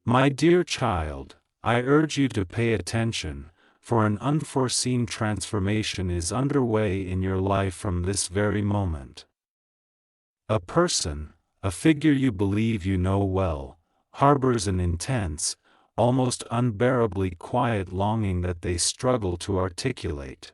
My dear child, I urge you to pay attention, for an unforeseen transformation is underway in your life from this very moment. A person, a figure you believe you know well, harbors an intense, almost unbearably quiet longing that they struggle to articulate.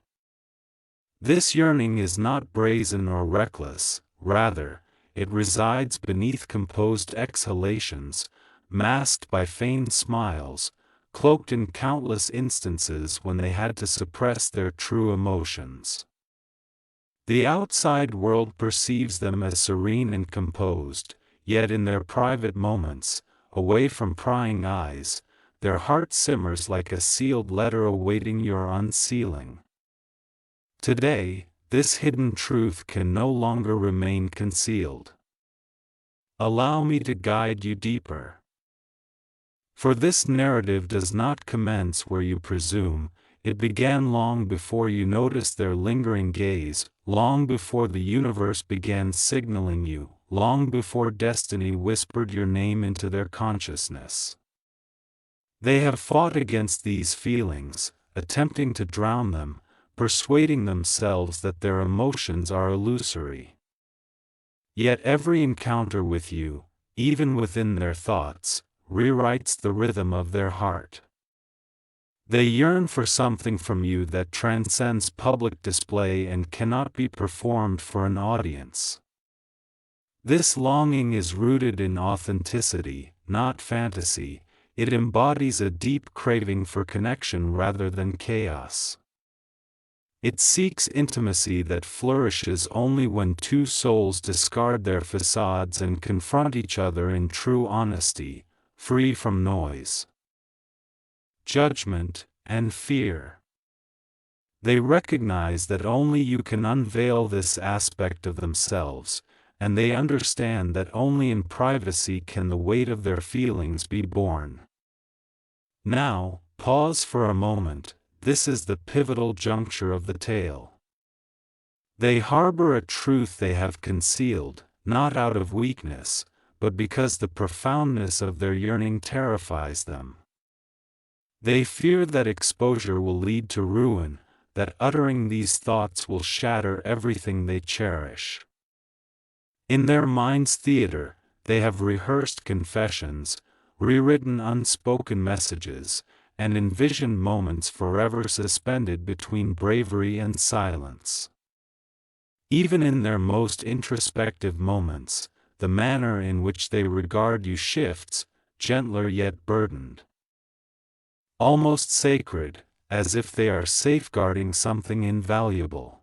This yearning is not brazen or reckless, rather, it resides beneath composed exhalations, masked by feigned smiles, cloaked in countless instances when they had to suppress their true emotions. The outside world perceives them as serene and composed, yet in their private moments, away from prying eyes, their heart simmers like a sealed letter awaiting your unsealing. Today, this hidden truth can no longer remain concealed. Allow me to guide you deeper. For this narrative does not commence where you presume. It began long before you noticed their lingering gaze, long before the universe began signaling you, long before destiny whispered your name into their consciousness. They have fought against these feelings, attempting to drown them, persuading themselves that their emotions are illusory. Yet every encounter with you, even within their thoughts, rewrites the rhythm of their heart. They yearn for something from you that transcends public display and cannot be performed for an audience. This longing is rooted in authenticity, not fantasy. It embodies a deep craving for connection rather than chaos. It seeks intimacy that flourishes only when two souls discard their facades and confront each other in true honesty, free from noise, judgment, and fear. They recognize that only you can unveil this aspect of themselves, and they understand that only in privacy can the weight of their feelings be borne. Now, pause for a moment. This is the pivotal juncture of the tale. They harbor a truth they have concealed, not out of weakness, but because the profoundness of their yearning terrifies them. They fear that exposure will lead to ruin, that uttering these thoughts will shatter everything they cherish. In their mind's theater, they have rehearsed confessions, rewritten unspoken messages, and envisioned moments forever suspended between bravery and silence. Even in their most introspective moments, the manner in which they regard you shifts, gentler yet burdened. Almost sacred, as if they are safeguarding something invaluable.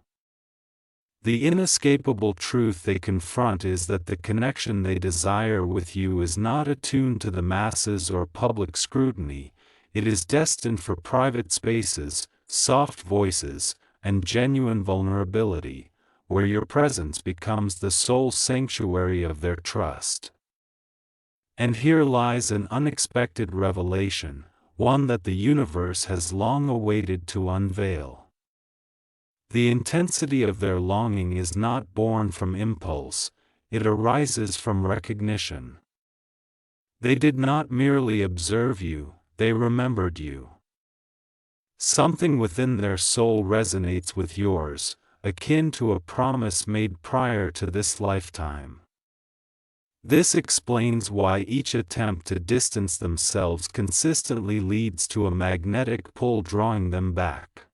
The inescapable truth they confront is that the connection they desire with you is not attuned to the masses or public scrutiny. It is destined for private spaces, soft voices, and genuine vulnerability, where your presence becomes the sole sanctuary of their trust. And here lies an unexpected revelation, one that the universe has long awaited to unveil. The intensity of their longing is not born from impulse, it arises from recognition. They did not merely observe you, they remembered you. Something within their soul resonates with yours, akin to a promise made prior to this lifetime. This explains why each attempt to distance themselves consistently leads to a magnetic pull drawing them back.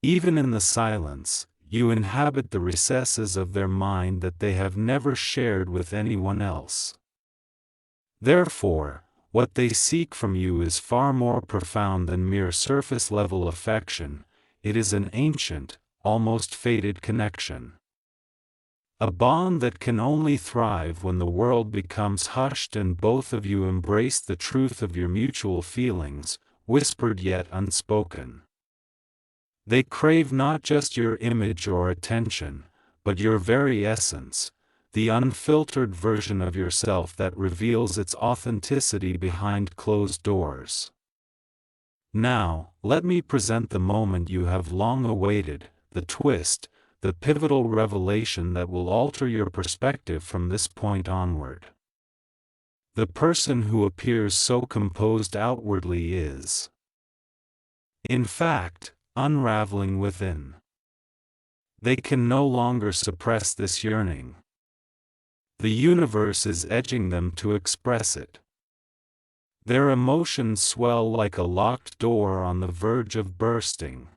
Even in the silence, you inhabit the recesses of their mind that they have never shared with anyone else. Therefore, what they seek from you is far more profound than mere surface-level affection. It is an ancient, almost fated connection. A bond that can only thrive when the world becomes hushed and both of you embrace the truth of your mutual feelings, whispered yet unspoken. They crave not just your image or attention, but your very essence, the unfiltered version of yourself that reveals its authenticity behind closed doors. Now, let me present the moment you have long awaited, the twist, the pivotal revelation that will alter your perspective from this point onward. The person who appears so composed outwardly is, in fact, unraveling within. They can no longer suppress this yearning. The universe is edging them to express it. Their emotions swell like a locked door on the verge of bursting.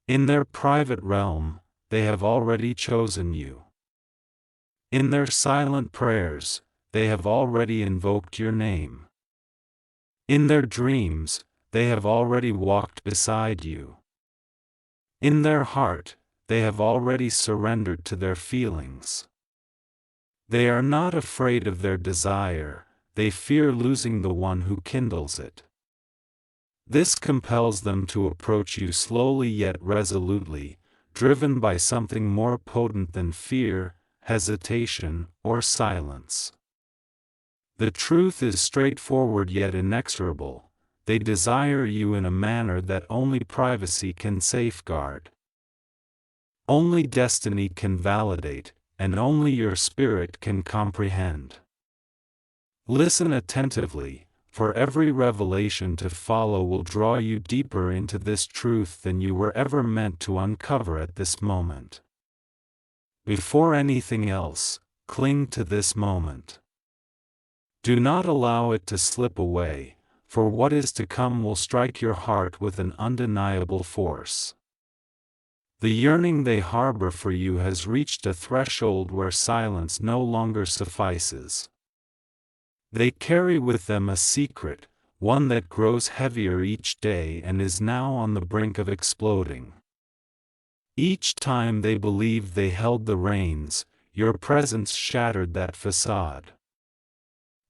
In their private realm, they have already chosen you. In their silent prayers, they have already invoked your name. In their dreams, they have already walked beside you. In their heart, they have already surrendered to their feelings. They are not afraid of their desire, they fear losing the one who kindles it. This compels them to approach you slowly yet resolutely, driven by something more potent than fear, hesitation, or silence. The truth is straightforward yet inexorable. They desire you in a manner that only privacy can safeguard. Only destiny can validate, and only your spirit can comprehend. Listen attentively, for every revelation to follow will draw you deeper into this truth than you were ever meant to uncover at this moment. Before anything else, cling to this moment. Do not allow it to slip away, for what is to come will strike your heart with an undeniable force. The yearning they harbor for you has reached a threshold where silence no longer suffices. They carry with them a secret, one that grows heavier each day and is now on the brink of exploding. Each time they believed they held the reins, your presence shattered that facade.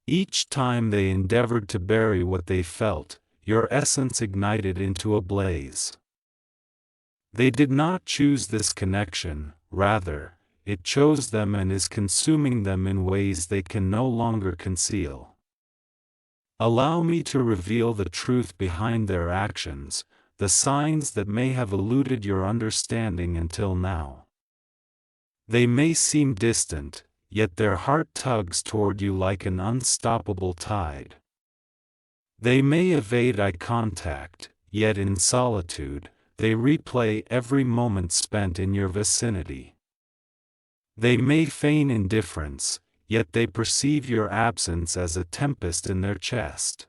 Each time they endeavored to bury what they felt, your essence ignited into a blaze. They did not choose this connection, rather, it chose them and is consuming them in ways they can no longer conceal. Allow me to reveal the truth behind their actions, the signs that may have eluded your understanding until now. They may seem distant, yet their heart tugs toward you like an unstoppable tide. They may evade eye contact, yet in solitude, they replay every moment spent in your vicinity. They may feign indifference, yet they perceive your absence as a tempest in their chest.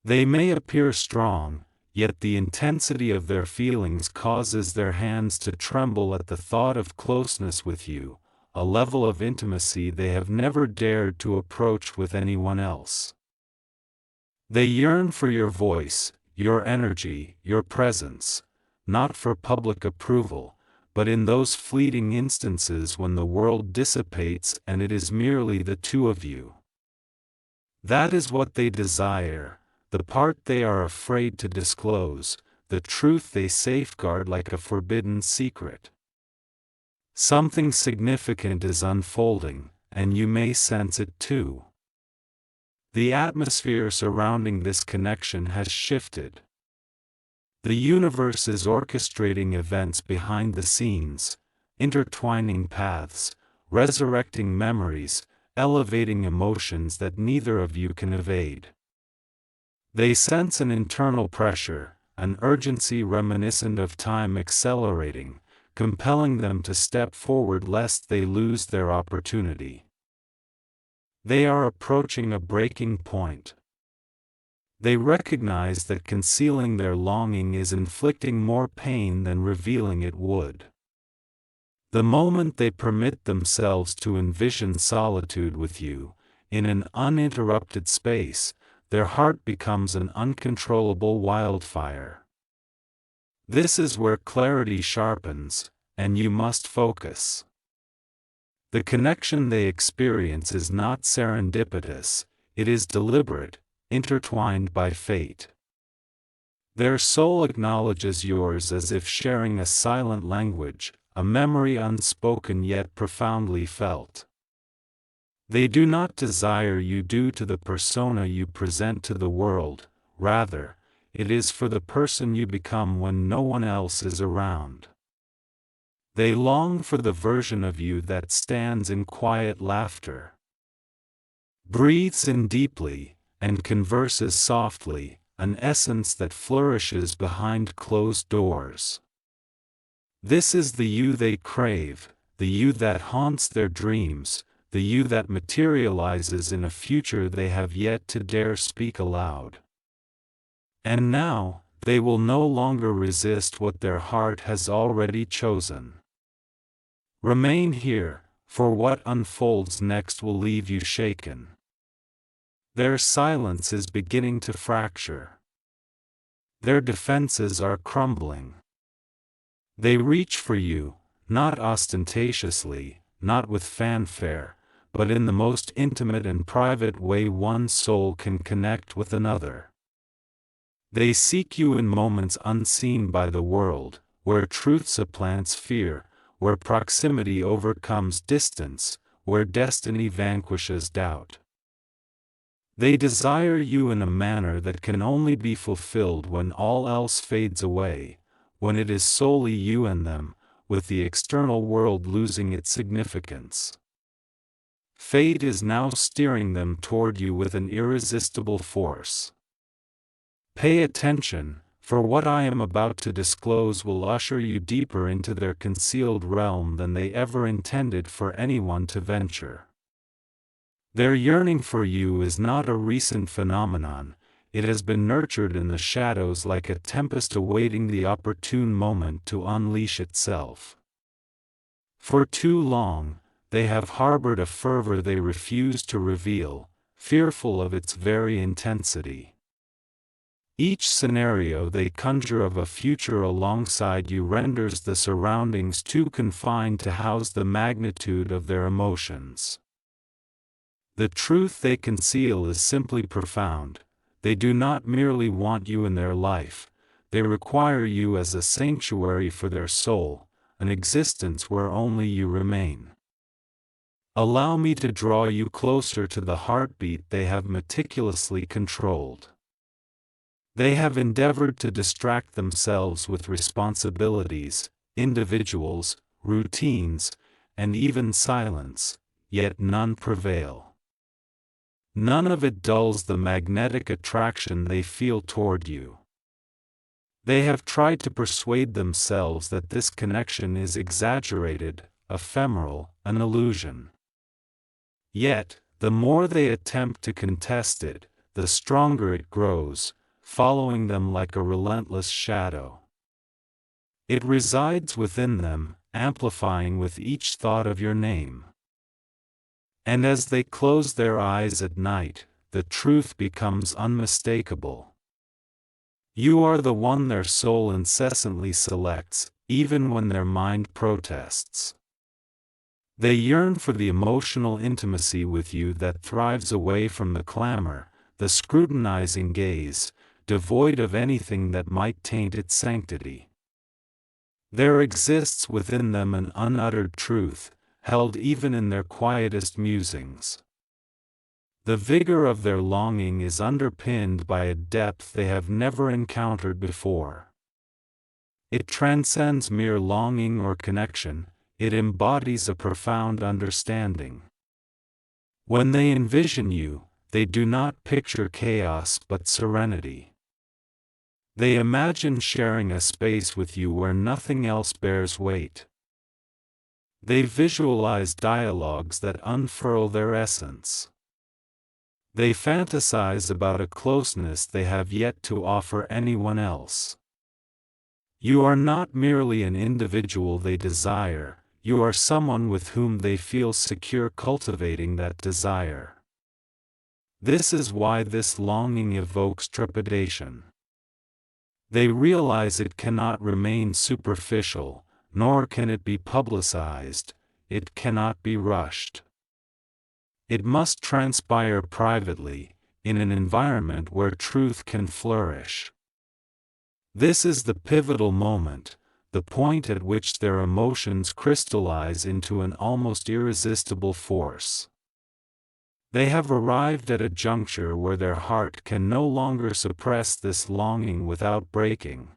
They may appear strong, yet the intensity of their feelings causes their hands to tremble at the thought of closeness with you, a level of intimacy they have never dared to approach with anyone else. They yearn for your voice, your energy, your presence, not for public approval, but in those fleeting instances when the world dissipates and it is merely the two of you. That is what they desire, the part they are afraid to disclose, the truth they safeguard like a forbidden secret. Something significant is unfolding, and you may sense it too. The atmosphere surrounding this connection has shifted. The universe is orchestrating events behind the scenes, intertwining paths, resurrecting memories, elevating emotions that neither of you can evade. They sense an internal pressure, an urgency reminiscent of time accelerating, compelling them to step forward lest they lose their opportunity. They are approaching a breaking point. They recognize that concealing their longing is inflicting more pain than revealing it would. The moment they permit themselves to envision solitude with you, in an uninterrupted space, their heart becomes an uncontrollable wildfire. This is where clarity sharpens, and you must focus. The connection they experience is not serendipitous, it is deliberate, intertwined by fate. Their soul acknowledges yours as if sharing a silent language, a memory unspoken yet profoundly felt. They do not desire you due to the persona you present to the world, rather, it is for the person you become when no one else is around. They long for the version of you that stands in quiet laughter, breathes in deeply, and converses softly, an essence that flourishes behind closed doors. This is the you they crave, the you that haunts their dreams, the you that materializes in a future they have yet to dare speak aloud. And now, they will no longer resist what their heart has already chosen. Remain here, for what unfolds next will leave you shaken. Their silence is beginning to fracture. Their defenses are crumbling. They reach for you, not ostentatiously, not with fanfare, but in the most intimate and private way one soul can connect with another. They seek you in moments unseen by the world, where truth supplants fear, where proximity overcomes distance, where destiny vanquishes doubt. They desire you in a manner that can only be fulfilled when all else fades away, when it is solely you and them, with the external world losing its significance. Fate is now steering them toward you with an irresistible force. Pay attention, for what I am about to disclose will usher you deeper into their concealed realm than they ever intended for anyone to venture. Their yearning for you is not a recent phenomenon, it has been nurtured in the shadows like a tempest awaiting the opportune moment to unleash itself. For too long, they have harbored a fervor they refuse to reveal, fearful of its very intensity. Each scenario they conjure of a future alongside you renders the surroundings too confined to house the magnitude of their emotions. The truth they conceal is simply profound. They do not merely want you in their life, they require you as a sanctuary for their soul, an existence where only you remain. Allow me to draw you closer to the heartbeat they have meticulously controlled. They have endeavored to distract themselves with responsibilities, individuals, routines, and even silence, yet none prevail. None of it dulls the magnetic attraction they feel toward you. They have tried to persuade themselves that this connection is exaggerated, ephemeral, an illusion. Yet, the more they attempt to contest it, the stronger it grows, following them like a relentless shadow. It resides within them, amplifying with each thought of your name. And as they close their eyes at night, the truth becomes unmistakable. You are the one their soul incessantly selects, even when their mind protests. They yearn for the emotional intimacy with you that thrives away from the clamor, the scrutinizing gaze, devoid of anything that might taint its sanctity. There exists within them an unuttered truth, held even in their quietest musings. The vigor of their longing is underpinned by a depth they have never encountered before. It transcends mere longing or connection, it embodies a profound understanding. When they envision you, they do not picture chaos but serenity. They imagine sharing a space with you where nothing else bears weight. They visualize dialogues that unfurl their essence. They fantasize about a closeness they have yet to offer anyone else. You are not merely an individual they desire, you are someone with whom they feel secure cultivating that desire. This is why this longing evokes trepidation. They realize it cannot remain superficial, nor can it be publicized, it cannot be rushed. It must transpire privately, in an environment where truth can flourish. This is the pivotal moment, the point at which their emotions crystallize into an almost irresistible force. They have arrived at a juncture where their heart can no longer suppress this longing without breaking.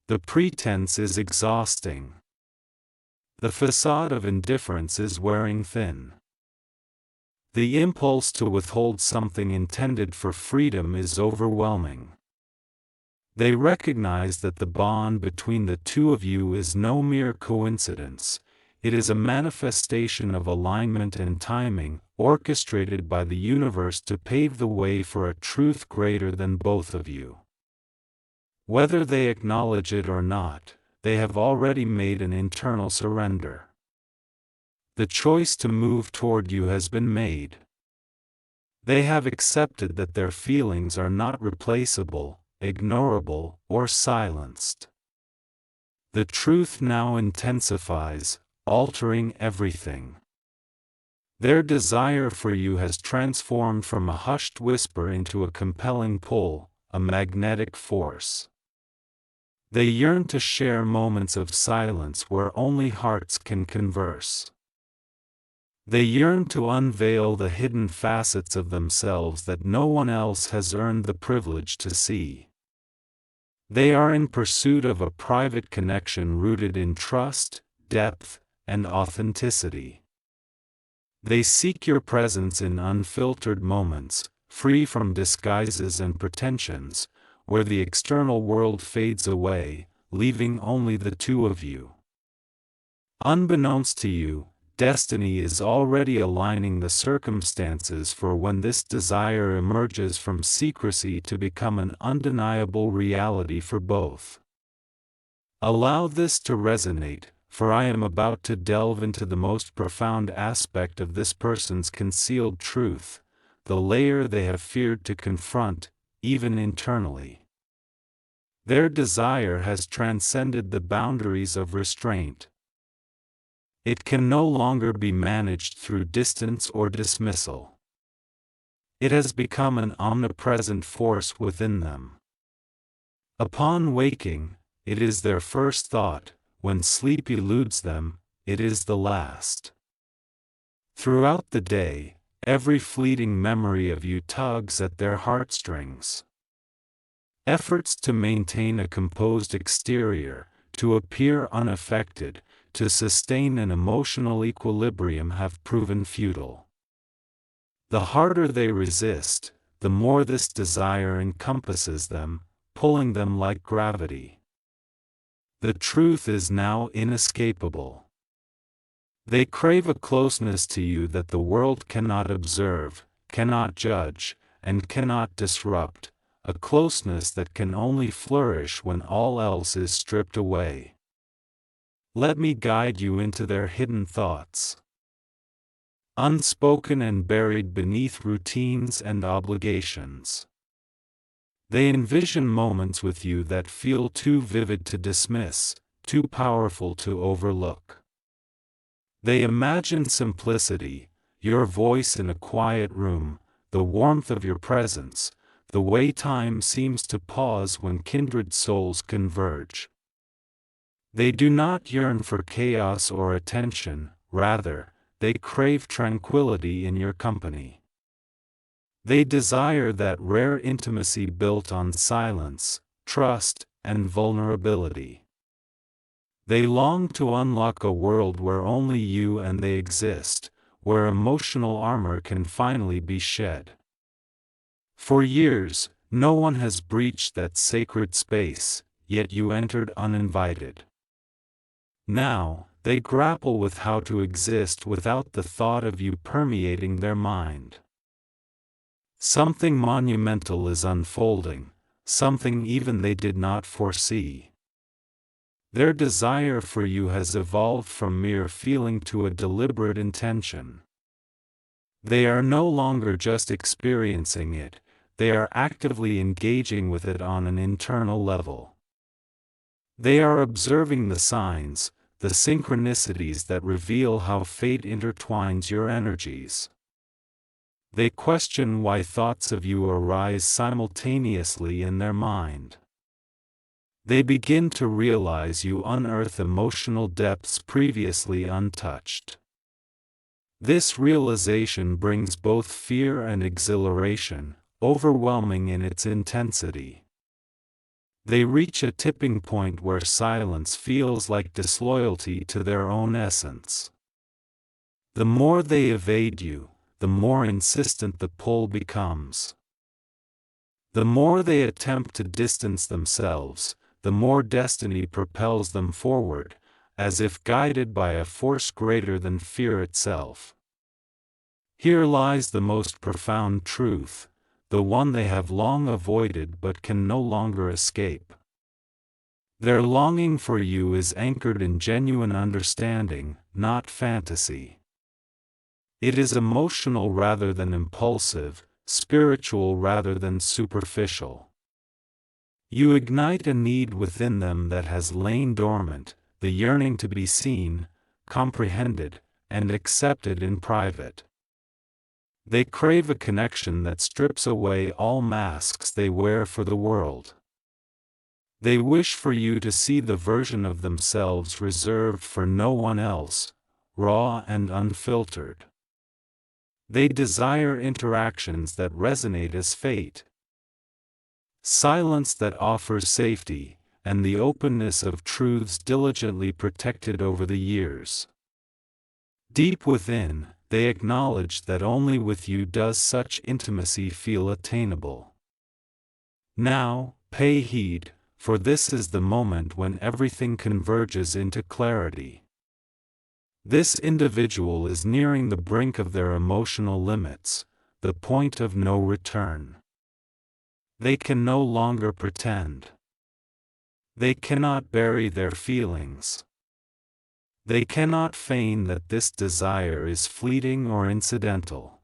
The pretense is exhausting. The facade of indifference is wearing thin. The impulse to withhold something intended for freedom is overwhelming. They recognize that the bond between the two of you is no mere coincidence. It is a manifestation of alignment and timing, orchestrated by the universe to pave the way for a truth greater than both of you. Whether they acknowledge it or not, they have already made an internal surrender. The choice to move toward you has been made. They have accepted that their feelings are not replaceable, ignorable, or silenced. The truth now intensifies, altering everything. Their desire for you has transformed from a hushed whisper into a compelling pull, a magnetic force. They yearn to share moments of silence where only hearts can converse. They yearn to unveil the hidden facets of themselves that no one else has earned the privilege to see. They are in pursuit of a private connection rooted in trust, depth, and authenticity. They seek your presence in unfiltered moments, free from disguises and pretensions, where the external world fades away, leaving only the two of you. Unbeknownst to you, destiny is already aligning the circumstances for when this desire emerges from secrecy to become an undeniable reality for both. Allow this to resonate, for I am about to delve into the most profound aspect of this person's concealed truth, the layer they have feared to confront, even internally. Their desire has transcended the boundaries of restraint. It can no longer be managed through distance or dismissal. It has become an omnipresent force within them. Upon waking, it is their first thought; when sleep eludes them, it is the last. Throughout the day, every fleeting memory of you tugs at their heartstrings. Efforts to maintain a composed exterior, to appear unaffected, to sustain an emotional equilibrium have proven futile. The harder they resist, the more this desire encompasses them, pulling them like gravity. The truth is now inescapable. They crave a closeness to you that the world cannot observe, cannot judge, and cannot disrupt, a closeness that can only flourish when all else is stripped away. Let me guide you into their hidden thoughts. Unspoken and buried beneath routines and obligations. They envision moments with you that feel too vivid to dismiss, too powerful to overlook. They imagine simplicity, your voice in a quiet room, the warmth of your presence, the way time seems to pause when kindred souls converge. They do not yearn for chaos or attention, rather, they crave tranquility in your company. They desire that rare intimacy built on silence, trust, and vulnerability. They long to unlock a world where only you and they exist, where emotional armor can finally be shed. For years, no one has breached that sacred space, yet you entered uninvited. Now, they grapple with how to exist without the thought of you permeating their mind. Something monumental is unfolding, something even they did not foresee. Their desire for you has evolved from mere feeling to a deliberate intention. They are no longer just experiencing it, they are actively engaging with it on an internal level. They are observing the signs, the synchronicities that reveal how fate intertwines your energies. They question why thoughts of you arise simultaneously in their mind. They begin to realize you unearth emotional depths previously untouched. This realization brings both fear and exhilaration, overwhelming in its intensity. They reach a tipping point where silence feels like disloyalty to their own essence. The more they evade you, the more insistent the pull becomes. The more they attempt to distance themselves, the more destiny propels them forward, as if guided by a force greater than fear itself. Here lies the most profound truth, the one they have long avoided but can no longer escape. Their longing for you is anchored in genuine understanding, not fantasy. It is emotional rather than impulsive, spiritual rather than superficial. You ignite a need within them that has lain dormant, the yearning to be seen, comprehended, and accepted in private. They crave a connection that strips away all masks they wear for the world. They wish for you to see the version of themselves reserved for no one else, raw and unfiltered. They desire interactions that resonate as fate. Silence that offers safety, and the openness of truths diligently protected over the years. Deep within, they acknowledge that only with you does such intimacy feel attainable. Now, pay heed, for this is the moment when everything converges into clarity. This individual is nearing the brink of their emotional limits, the point of no return. They can no longer pretend. They cannot bury their feelings. They cannot feign that this desire is fleeting or incidental.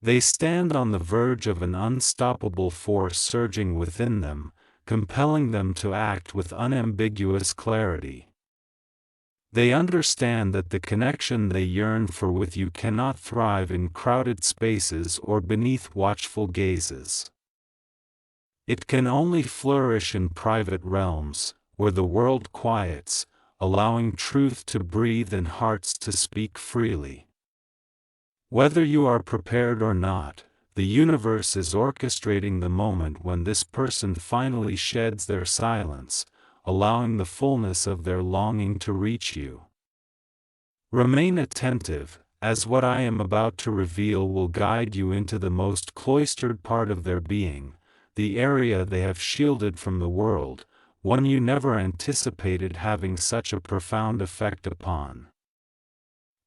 They stand on the verge of an unstoppable force surging within them, compelling them to act with unambiguous clarity. They understand that the connection they yearn for with you cannot thrive in crowded spaces or beneath watchful gazes. It can only flourish in private realms, where the world quiets, allowing truth to breathe and hearts to speak freely. Whether you are prepared or not, the universe is orchestrating the moment when this person finally sheds their silence, allowing the fullness of their longing to reach you. Remain attentive, as what I am about to reveal will guide you into the most cloistered part of their being, the area they have shielded from the world, one you never anticipated having such a profound effect upon.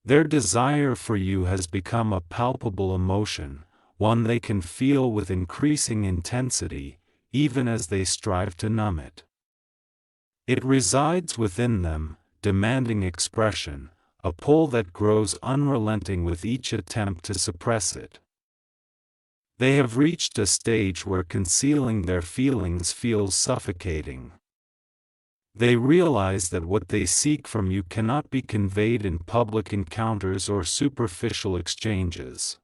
Their desire for you has become a palpable emotion, one they can feel with increasing intensity, even as they strive to numb it. It resides within them, demanding expression, a pull that grows unrelenting with each attempt to suppress it. They have reached a stage where concealing their feelings feels suffocating. They realize that what they seek from you cannot be conveyed in public encounters or superficial exchanges.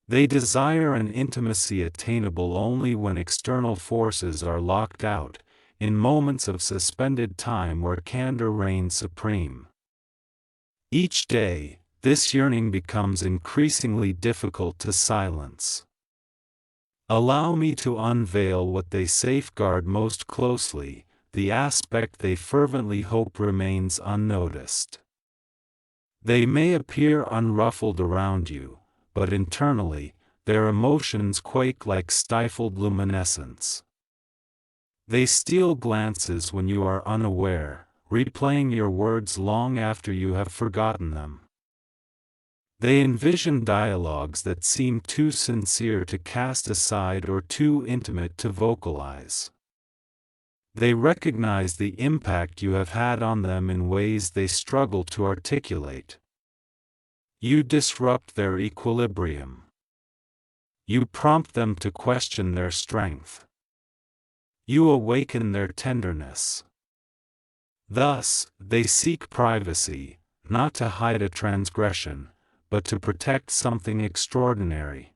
They desire an intimacy attainable only when external forces are locked out, in moments of suspended time where candor reigns supreme. Each day, this yearning becomes increasingly difficult to silence. Allow me to unveil what they safeguard most closely, the aspect they fervently hope remains unnoticed. They may appear unruffled around you, but internally, their emotions quake like stifled luminescence. They steal glances when you are unaware, replaying your words long after you have forgotten them. They envision dialogues that seem too sincere to cast aside or too intimate to vocalize. They recognize the impact you have had on them in ways they struggle to articulate. You disrupt their equilibrium. You prompt them to question their strength. You awaken their tenderness. Thus, they seek privacy, not to hide a transgression, but to protect something extraordinary.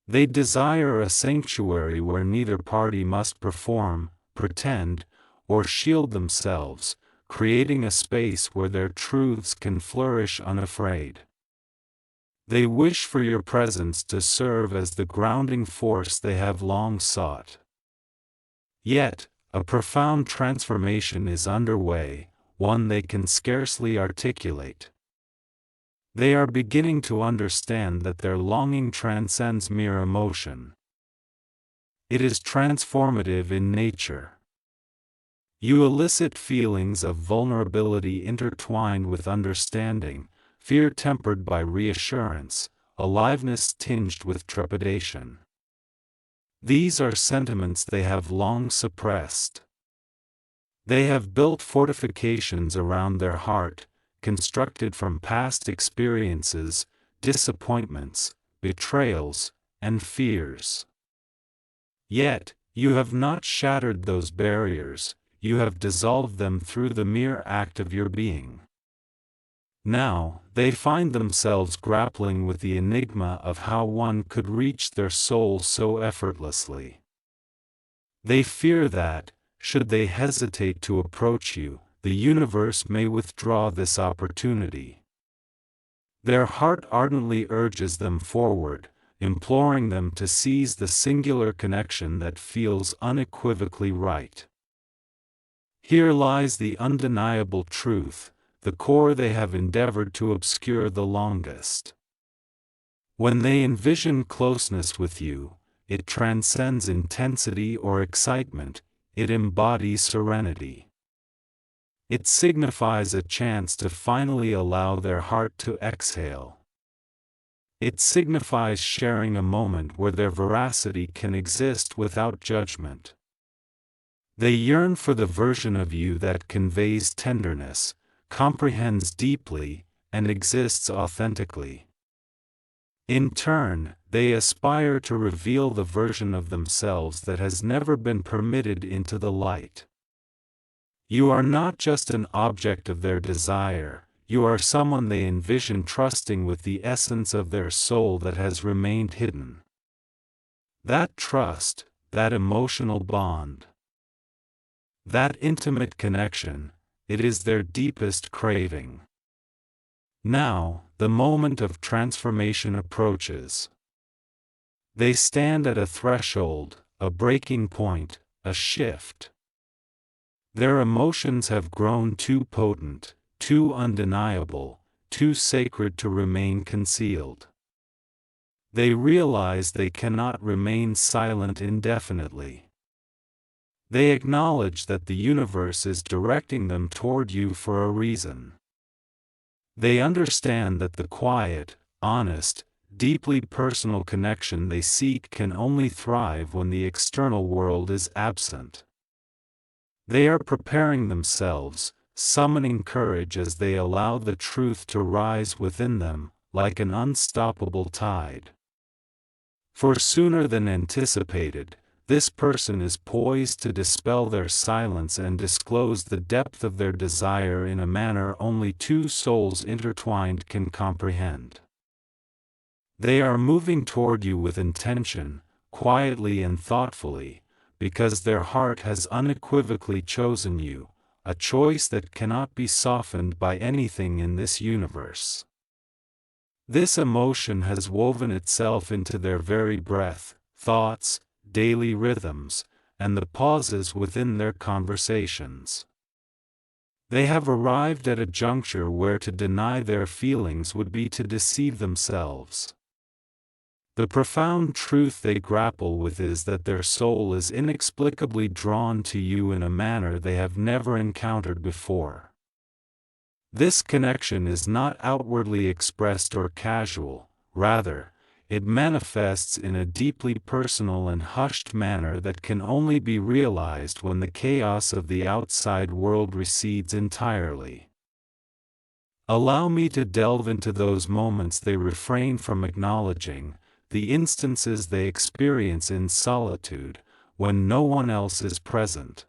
They desire a sanctuary where neither party must perform, pretend, or shield themselves, creating a space where their truths can flourish unafraid. They wish for your presence to serve as the grounding force they have long sought. Yet, a profound transformation is underway, one they can scarcely articulate. They are beginning to understand that their longing transcends mere emotion. It is transformative in nature. You elicit feelings of vulnerability intertwined with understanding, fear tempered by reassurance, aliveness tinged with trepidation. These are sentiments they have long suppressed. They have built fortifications around their heart, constructed from past experiences, disappointments, betrayals, and fears. Yet, you have not shattered those barriers, you have dissolved them through the mere act of your being. Now, they find themselves grappling with the enigma of how one could reach their soul so effortlessly. They fear that, should they hesitate to approach you, the universe may withdraw this opportunity. Their heart ardently urges them forward, imploring them to seize the singular connection that feels unequivocally right. Here lies the undeniable truth, the core they have endeavored to obscure the longest. When they envision closeness with you, it transcends intensity or excitement, it embodies serenity. It signifies a chance to finally allow their heart to exhale. It signifies sharing a moment where their veracity can exist without judgment. They yearn for the version of you that conveys tenderness, comprehends deeply, and exists authentically. In turn, they aspire to reveal the version of themselves that has never been permitted into the light. You are not just an object of their desire, you are someone they envision trusting with the essence of their soul that has remained hidden. That trust, that emotional bond, that intimate connection, it is their deepest craving. Now, the moment of transformation approaches. They stand at a threshold, a breaking point, a shift. Their emotions have grown too potent, too undeniable, too sacred to remain concealed. They realize they cannot remain silent indefinitely. They acknowledge that the universe is directing them toward you for a reason. They understand that the quiet, honest, deeply personal connection they seek can only thrive when the external world is absent. They are preparing themselves, summoning courage as they allow the truth to rise within them, like an unstoppable tide. For sooner than anticipated, this person is poised to dispel their silence and disclose the depth of their desire in a manner only two souls intertwined can comprehend. They are moving toward you with intention, quietly and thoughtfully, because their heart has unequivocally chosen you, a choice that cannot be softened by anything in this universe. This emotion has woven itself into their very breath, thoughts, daily rhythms, and the pauses within their conversations. They have arrived at a juncture where to deny their feelings would be to deceive themselves. The profound truth they grapple with is that their soul is inexplicably drawn to you in a manner they have never encountered before. This connection is not outwardly expressed or casual, rather, it manifests in a deeply personal and hushed manner that can only be realized when the chaos of the outside world recedes entirely. Allow me to delve into those moments they refrain from acknowledging, the instances they experience in solitude, when no one else is present.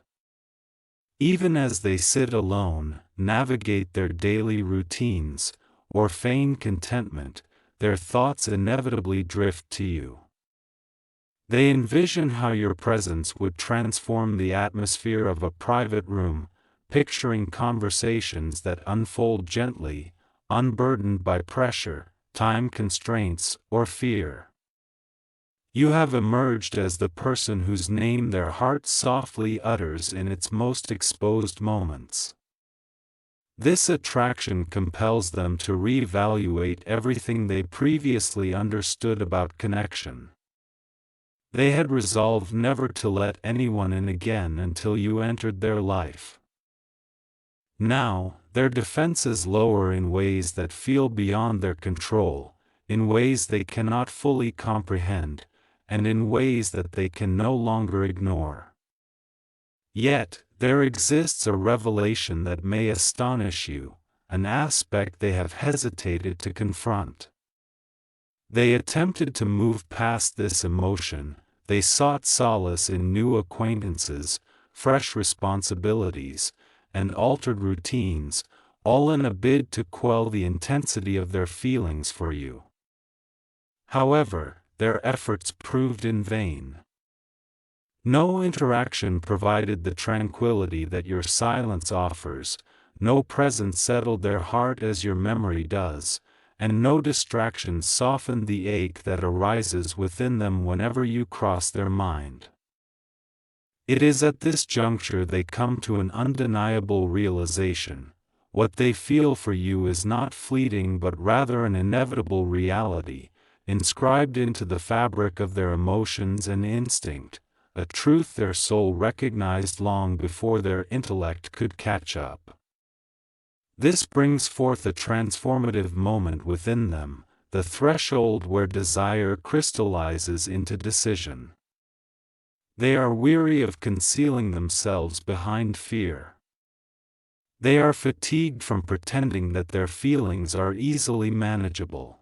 Even as they sit alone, navigate their daily routines, or feign contentment, their thoughts inevitably drift to you. They envision how your presence would transform the atmosphere of a private room, picturing conversations that unfold gently, unburdened by pressure, time constraints, or fear. You have emerged as the person whose name their heart softly utters in its most exposed moments. This attraction compels them to reevaluate everything they previously understood about connection. They had resolved never to let anyone in again until you entered their life. Now, their defenses lower in ways that feel beyond their control, in ways they cannot fully comprehend, and in ways that they can no longer ignore. Yet, there exists a revelation that may astonish you, an aspect they have hesitated to confront. They attempted to move past this emotion, they sought solace in new acquaintances, fresh responsibilities, and altered routines, all in a bid to quell the intensity of their feelings for you. However, their efforts proved in vain. No interaction provided the tranquility that your silence offers, no presence settled their heart as your memory does, and no distraction softened the ache that arises within them whenever you cross their mind. It is at this juncture they come to an undeniable realization. What they feel for you is not fleeting but rather an inevitable reality, inscribed into the fabric of their emotions and instinct, a truth their soul recognized long before their intellect could catch up. This brings forth a transformative moment within them, the threshold where desire crystallizes into decision. They are weary of concealing themselves behind fear. They are fatigued from pretending that their feelings are easily manageable.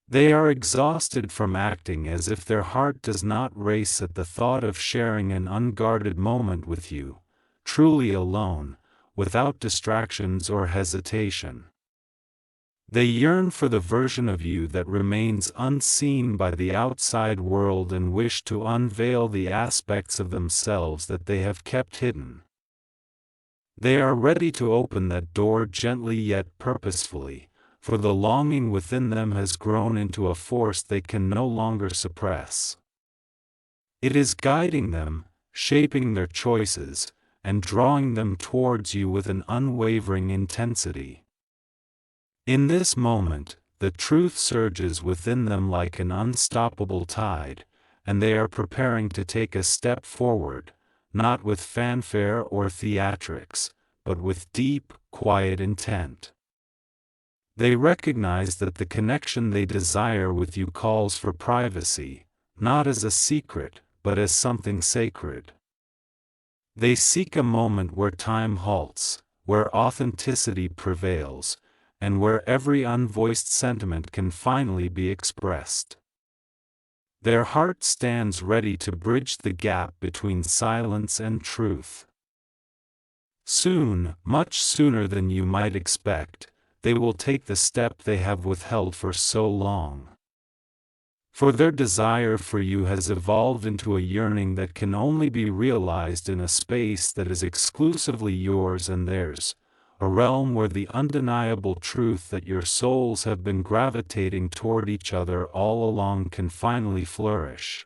They are exhausted from acting as if their heart does not race at the thought of sharing an unguarded moment with you, truly alone, without distractions or hesitation. They yearn for the version of you that remains unseen by the outside world and wish to unveil the aspects of themselves that they have kept hidden. They are ready to open that door gently yet purposefully, for the longing within them has grown into a force they can no longer suppress. It is guiding them, shaping their choices, and drawing them towards you with an unwavering intensity. In this moment, the truth surges within them like an unstoppable tide, and they are preparing to take a step forward, not with fanfare or theatrics, but with deep, quiet intent. They recognize that the connection they desire with you calls for privacy, not as a secret, but as something sacred. They seek a moment where time halts, where authenticity prevails, and where every unvoiced sentiment can finally be expressed. Their heart stands ready to bridge the gap between silence and truth. Soon, much sooner than you might expect, they will take the step they have withheld for so long. For their desire for you has evolved into a yearning that can only be realized in a space that is exclusively yours and theirs, a realm where the undeniable truth that your souls have been gravitating toward each other all along can finally flourish.